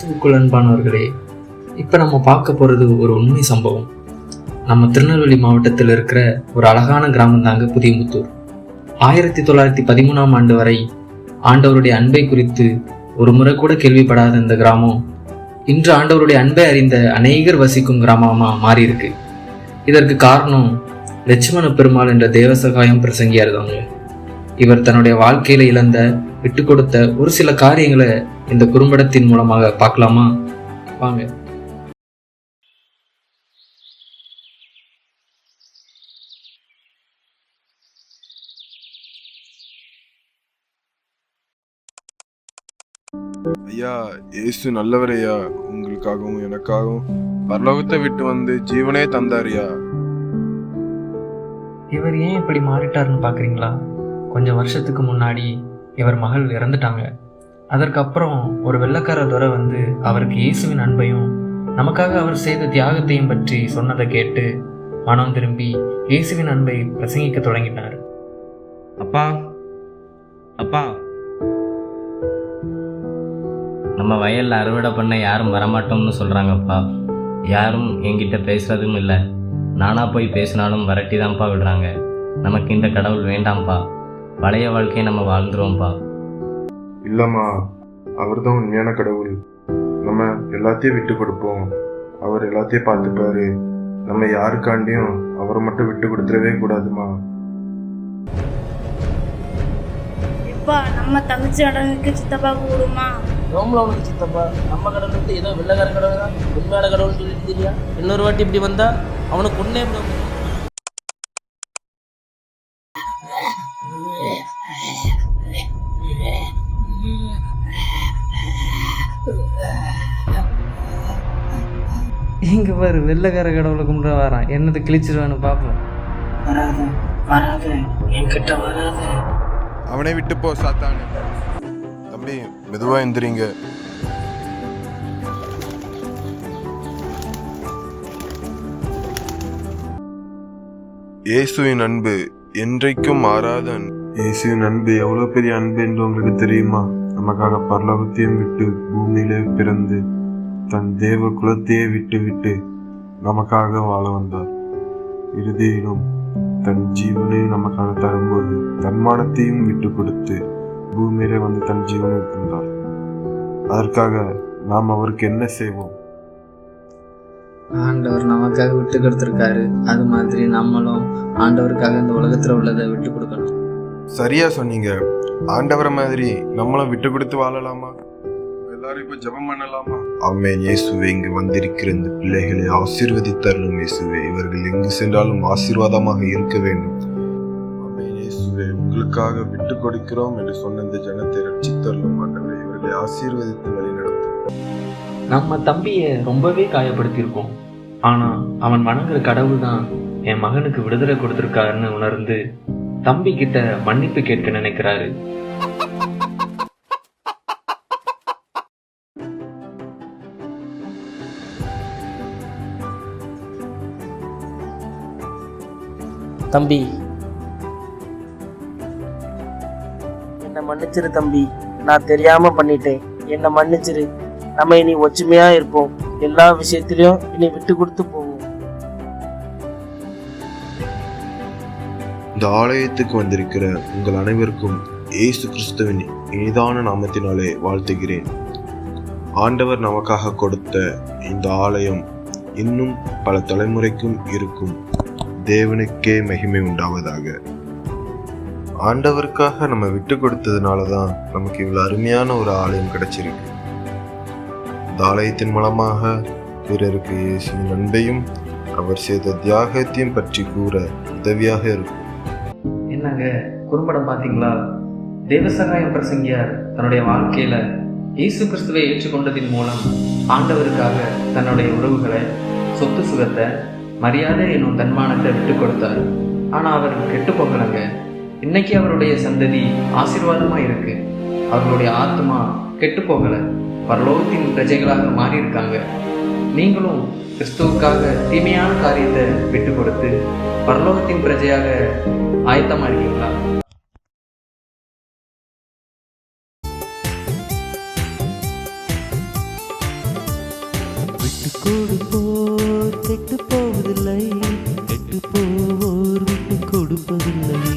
கிறிஸ்துவுக்குள் அன்பானவர்களே, இப்போ நம்ம பார்க்க போகிறது ஒரு உண்மை சம்பவம். நம்ம திருநெல்வேலி மாவட்டத்தில் இருக்கிற ஒரு அழகான கிராமம் தாங்க புதியமுத்தூர். 1913ஆம் ஆண்டு வரை ஆண்டவருடைய அன்பை குறித்து ஒரு முறை கூட கேள்விப்படாத இந்த கிராமம் இன்று ஆண்டவருடைய அன்பை அறிந்த அநேகர் வசிக்கும் கிராமமாக மாறி இருக்கு. இதற்கு காரணம் லட்சுமண பெருமாள் என்ற தேவசகாயம் பிரசங்கியார் தாங்க. இவர் தன்னுடைய வாழ்க்கையில இழந்த விட்டு கொடுத்த ஒரு சில காரியங்களை இந்த குறும்படத்தின் மூலமாக பார்க்கலாமா? வாங்க. ஐயா, இயேசு நல்லவரையா, உங்களுக்காகவும் எனக்காகவும் பரலோகத்தை விட்டு வந்து ஜீவனே தந்தாரியா. இவர் ஏன் இப்படி மாறிட்டாருன்னு பாக்குறீங்களா? கொஞ்சம் வருஷத்துக்கு முன்னாடி இவர் மகள் இறந்துட்டாங்க. அதற்கப்புறம் ஒரு வெள்ளைக்கார துரை வந்து அவருக்கு இயேசுவின் அன்பையும் நமக்காக அவர் செய்த தியாகத்தையும் பற்றி சொன்னதை கேட்டு மனம் திரும்பி இயேசுவின் அன்பை பிரசங்கிக்க தொடங்கினார். அப்பா அப்பா, நம்ம வயலில் அறுவடை பண்ண யாரும் வரமாட்டோம்னு சொல்கிறாங்கப்பா. யாரும் என்கிட்ட பேசுகிறதும் இல்லை. நானாக போய் பேசினாலும் வரட்டி தான்ப்பா விடுறாங்க. நமக்கு இந்த கடவுள் வேண்டாம்ப்பா. பழைய வாழ்க்கையை நம்ம வாழ்ந்துருவோம்ப்பா. இல்லம்மா, அவர் தான் உண்மையான கடவுள். நம்ம எல்லாத்தையும் விட்டு கொடுப்போம். அவர் எல்லாத்தையும் பார்த்துப்பாரு. நம்ம யாருக்காண்டியும் அவரை மட்டும் விட்டு கொடுத்துடவே கூடாதுமா. எப்பா, நம்ம தங்கச்சி கடவுளுக்கு சித்தப்பா கூடுமா? ரோம்ல அவனுக்கு சித்தப்பா. நம்ம கடவுளுக்கு ஏதோ வெள்ளக்கார கடவுள் தான் உண்மையான கடவுள்னு சொல்லிட்டு தெரியா. இன்னொரு வாட்டி இப்படி வந்தா அவனுக்கு ஒன்னே இங்க பாரு, வெள்ளைக்கார கடவுளை கும்பிட வரான். என்னது கிழிச்சிருவான்னு பார்ப்போம். என்கிட்ட வராத. அவனை விட்டு போ சாத்தானே. தம்பி, மெதுவா எந்திரிங்க. இயேசுவின் அன்பு என்றைக்கும் மாறாத அன்பு. இயேசுவின் அன்பு எவ்வளவு பெரிய அன்பு என்று உங்களுக்கு தெரியுமா? நமக்காக பரலோகத்தையும் விட்டு பூமியிலே பிறந்து தன் தேவ குலத்தையே விட்டு விட்டு நமக்காக வாழ வந்தார். இறுதியிலும் தன் ஜீவனையும் நமக்காக தரும்போது தன்மானத்தையும் விட்டு கொடுத்து பூமியிலே வந்து தன் ஜீவனை தந்தார். அதற்காக நாம் அவருக்கு என்ன செய்வோம்? ஆண்டவர் நமக்காக விட்டு கொடுத்துருக்காரு. அது மாதிரி நம்மளும் ஆண்டவருக்காக இந்த உலகத்துல உள்ளதை விட்டு கொடுக்கணும். சரியா சொன்னீங்க. ஆண்டவரை மாதிரி நம்மளும் விட்டு கொடுத்து வாழலாமா? எல்லாரும் இப்ப ஜெபம் பண்ணலாமா? ஆமென். இயேசுவே, இங்கு வந்திருக்கிற இந்த பிள்ளைகளை ஆசீர்வதித்தருளும் இயேசுவே. இவர்கள் எங்கு சென்றாலும் ஆசீர்வாதமாக இருக்க வேண்டும். ஆமென். இயேசுவே, உங்களுக்காக விட்டு கொடுக்கிறோம் என்று சொன்ன இந்த ஜனத்தை ரட்சித்தருளும் ஆண்டவரே. இவர்களை ஆசீர்வதித்து வழி நடத்தும். நம்ம தம்பியை ரொம்பவே காயப்படுத்தியிருக்கோம். ஆனா அவன் வணங்குற கடவுள் தான் என் மகனுக்கு விடுதலை கொடுத்திருக்காருன்னு உணர்ந்து தம்பி கிட்ட மன்னிப்பு கேட்க நினைக்கிறாரு. தம்பி, என்னை மன்னிச்சிரு தம்பி. நான் தெரியாம பண்ணிட்டேன். என்னை மன்னிச்சிரு. நம்ம இனி ஒற்றுமையா இருப்போம். எல்லா விஷயத்திலையும் இனி விட்டு கொடுத்து போவோம். இந்த ஆலயத்துக்கு வந்திருக்கிற உங்கள் அனைவருக்கும் இயேசு கிறிஸ்துவின் இனிதான நாமத்தினாலே வாழ்த்துகிறேன். ஆண்டவர் நமக்காக கொடுத்த இந்த ஆலயம் இன்னும் பல தலைமுறைக்கும் இருக்கும். தேவனுக்கே மகிமை உண்டாவதாக. ஆண்டவருக்காக நம்ம விட்டு கொடுத்ததுனாலதான் நமக்கு இவ்வளவு அருமையான ஒரு ஆலயம் கிடைச்சிருக்கு. இந்த ஆலயத்தின் மூலமாக பிறருக்கு இயேசுவின் அன்பையும் அவர் செய்த தியாகத்தையும் பற்றி கூற உதவியாக இருக்கும். என்னங்க, குறும்படம் பார்த்தீங்களா? தேவசகாயம் பிரசங்கியார் தன்னுடைய வாழ்க்கையில இயேசு கிறிஸ்துவை ஏற்றுக்கொண்டதின் மூலம் ஆண்டவருக்காக தன்னுடைய உறவுகளை, சொத்து சுகத்தை, மரியாதை என்னும் தன்மானத்தை விட்டு கொடுத்தார். ஆனா அவர் கெட்டு போகலங்க. இன்னைக்கு அவருடைய சந்ததி ஆசீர்வாதமா இருக்கு. அவர்களுடைய ஆத்மா கெட்டு போகல, பரலோகத்தின் பிரஜைகளாக மாறி இருக்காங்க. நீங்களும் கிறிஸ்துவுக்காக தீமையான காரியத்தை விட்டு கொடுத்து பரலோகத்தின் பிரஜையாக ஆயத்தமா இருக்கீங்களா? விட்டு கொடுப்போர் கெட்டு போவதில்லை, கெட்டு போவோர் விட்டு கொடுப்பதில்லை.